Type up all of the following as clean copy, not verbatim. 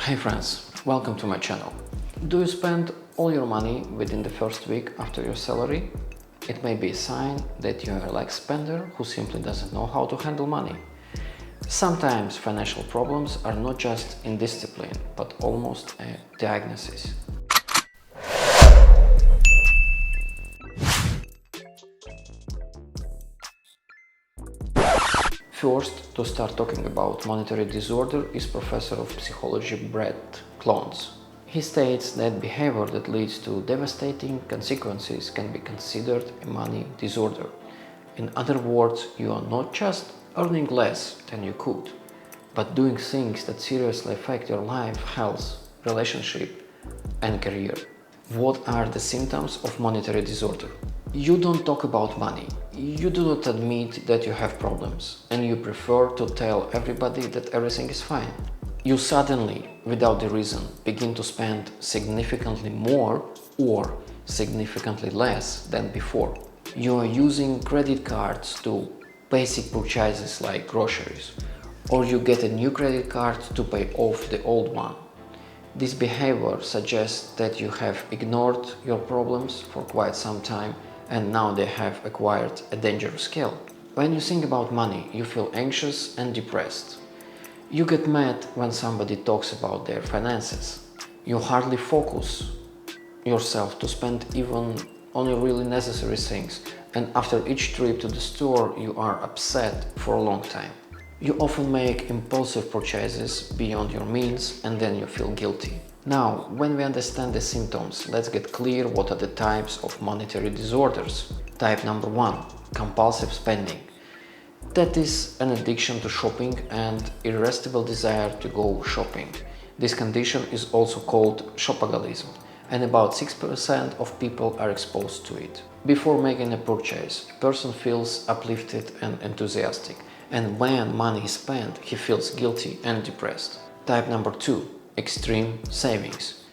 Hey friends, welcome to my channel. Do you spend all your money within the first week after your salary? It may be a sign that you are a lax spender who simply doesn't know how to handle money. Sometimes financial problems are not just indiscipline, but almost a diagnosis. First, to start talking about monetary disorder is Professor of Psychology Brett Klontz. He states that behavior that leads to devastating consequences can be considered a money disorder. In other words, you are not just earning less than you could, but doing things that seriously affect your life, health, relationship, and career. What are the symptoms of monetary disorder? You don't talk about money. You do not admit that you have problems, and you prefer to tell everybody that everything is fine. You suddenly, without the reason, begin to spend significantly more or significantly less than before. You are using credit cards to basic purchases like groceries, or you get a new credit card to pay off the old one. This behavior suggests that you have ignored your problems for quite some time and now they have acquired a dangerous skill. When you think about money, you feel anxious and depressed. You get mad when somebody talks about their finances. You hardly focus yourself to spend even on your really necessary things, and after each trip to the store you are upset for a long time. You often make impulsive purchases beyond your means and then you feel guilty. Now, when we understand the symptoms, let's get clear what are the types of monetary disorders. Type number 1, compulsive spending. That is an addiction to shopping and irresistible desire to go shopping. This condition is also called shopaholicism, and about 6% of people are exposed to it. Before making a purchase, a person feels uplifted and enthusiastic, and when money is spent, he feels guilty and depressed. Type number 2, extreme savings.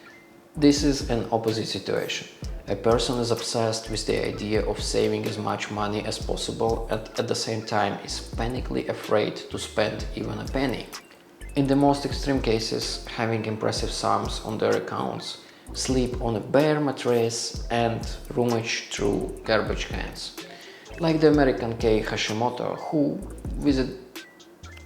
This is an opposite situation. A person is obsessed with the idea of saving as much money as possible and at the same time is panically afraid to spend even a penny. In the most extreme cases, having impressive sums on their accounts, sleep on a bare mattress and rummage through garbage cans. Like the American Kei Hashimoto, who, with a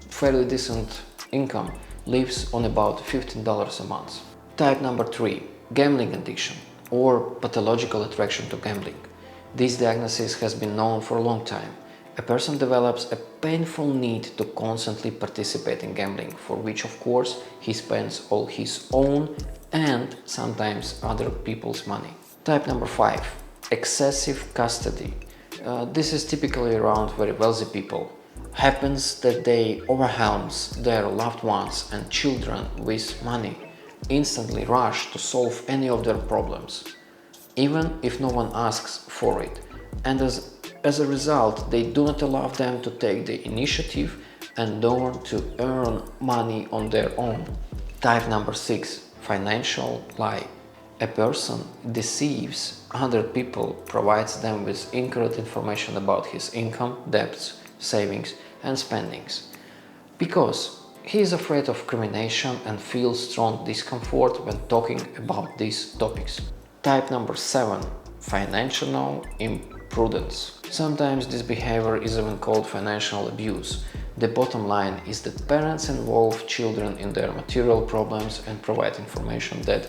fairly decent income, lives on about $15 a month. Type number 3, gambling addiction or pathological attraction to gambling. This diagnosis has been known for a long time. A person develops a painful need to constantly participate in gambling, for which of course he spends all his own and sometimes other people's money. Type number 5, excessive custody. This is typically around very wealthy people. Happens that they overwhelm their loved ones and children with money, instantly rush to solve any of their problems, even if no one asks for it, and as a result they do not allow them to take the initiative and learn to earn money on their own. Type number 6, financial lie. A person deceives other people, provides them with incorrect information about his income, debts, savings and spendings, because he is afraid of crimination and feels strong discomfort when talking about these topics. Type number 7, financial imprudence. Sometimes this behavior is even called financial abuse. The bottom line is that parents involve children in their material problems and provide information that,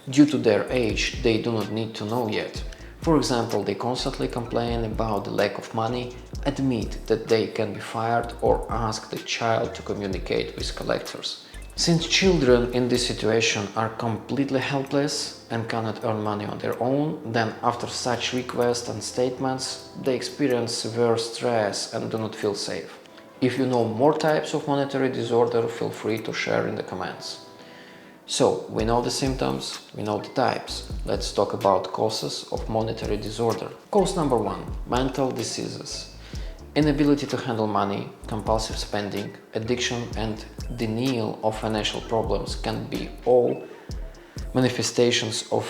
due to their age, they do not need to know yet. For example, they constantly complain about the lack of money, admit that they can be fired, or ask the child to communicate with collectors. Since children in this situation are completely helpless and cannot earn money on their own, then after such requests and statements, they experience severe stress and do not feel safe. If you know more types of monetary disorder, feel free to share in the comments. So, we know the symptoms, we know the types. Let's talk about causes of monetary disorder. Cause number 1, mental diseases. Inability to handle money, compulsive spending, addiction and denial of financial problems can be all manifestations of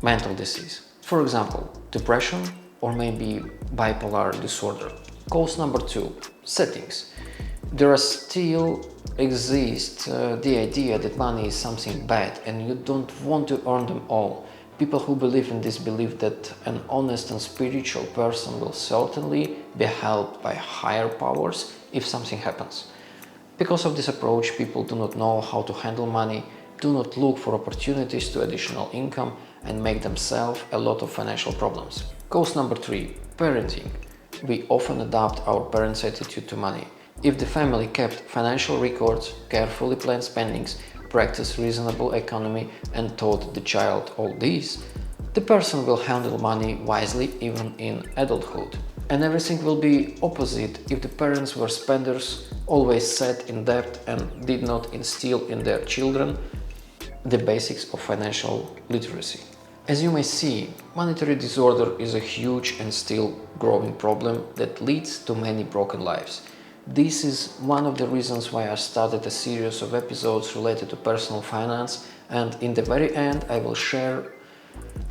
mental disease. For example, depression or maybe bipolar disorder. Cause number 2, settings. There still exists the idea that money is something bad and you don't want to earn them all. People who believe in this believe that an honest and spiritual person will certainly be helped by higher powers if something happens. Because of this approach, people do not know how to handle money, do not look for opportunities to additional income, and make themselves a lot of financial problems. Cause number 3. Parenting. We often adapt our parents' attitude to money. If the family kept financial records, carefully planned spendings, practiced reasonable economy and taught the child all these, the person will handle money wisely even in adulthood. And everything will be opposite if the parents were spenders, always sat in debt and did not instill in their children the basics of financial literacy. As you may see, monetary disorder is a huge and still growing problem that leads to many broken lives. This is one of the reasons why I started a series of episodes related to personal finance, and in the very end I will share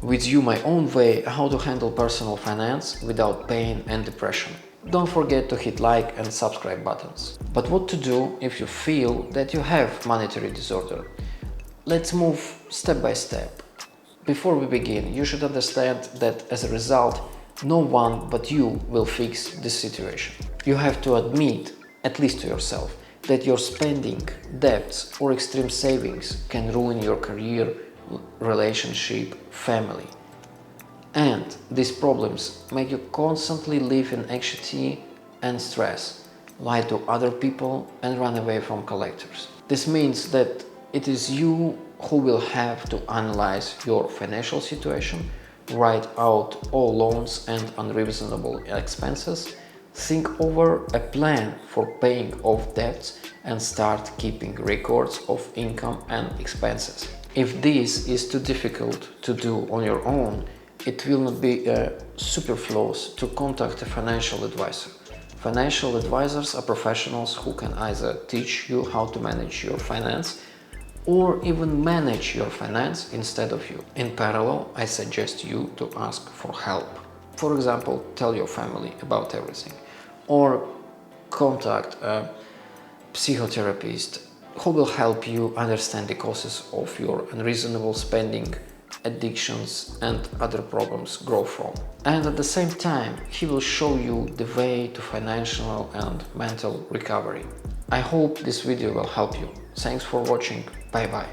with you my own way how to handle personal finance without pain and depression. Don't forget to hit like and subscribe buttons. But what to do if you feel that you have monetary disorder? Let's move step by step. Before we begin, you should understand that as a result, no one but you will fix this situation. You have to admit, at least to yourself, that your spending, debts or extreme savings can ruin your career, relationship, family. And these problems make you constantly live in anxiety and stress, lie to other people and run away from collectors. This means that it is you who will have to analyze your financial situation, write out all loans and unreasonable expenses, think over a plan for paying off debts and start keeping records of income and expenses. If this is too difficult to do on your own, it will not be superfluous to contact a financial advisor. Financial advisors are professionals who can either teach you how to manage your finance or even manage your finance instead of you. In parallel, I suggest you to ask for help. For example, tell your family about everything, or contact a psychotherapist who will help you understand the causes of your unreasonable spending, addictions and other problems grow from. And at the same time, he will show you the way to financial and mental recovery. I hope this video will help you. Thanks for watching. Bye bye.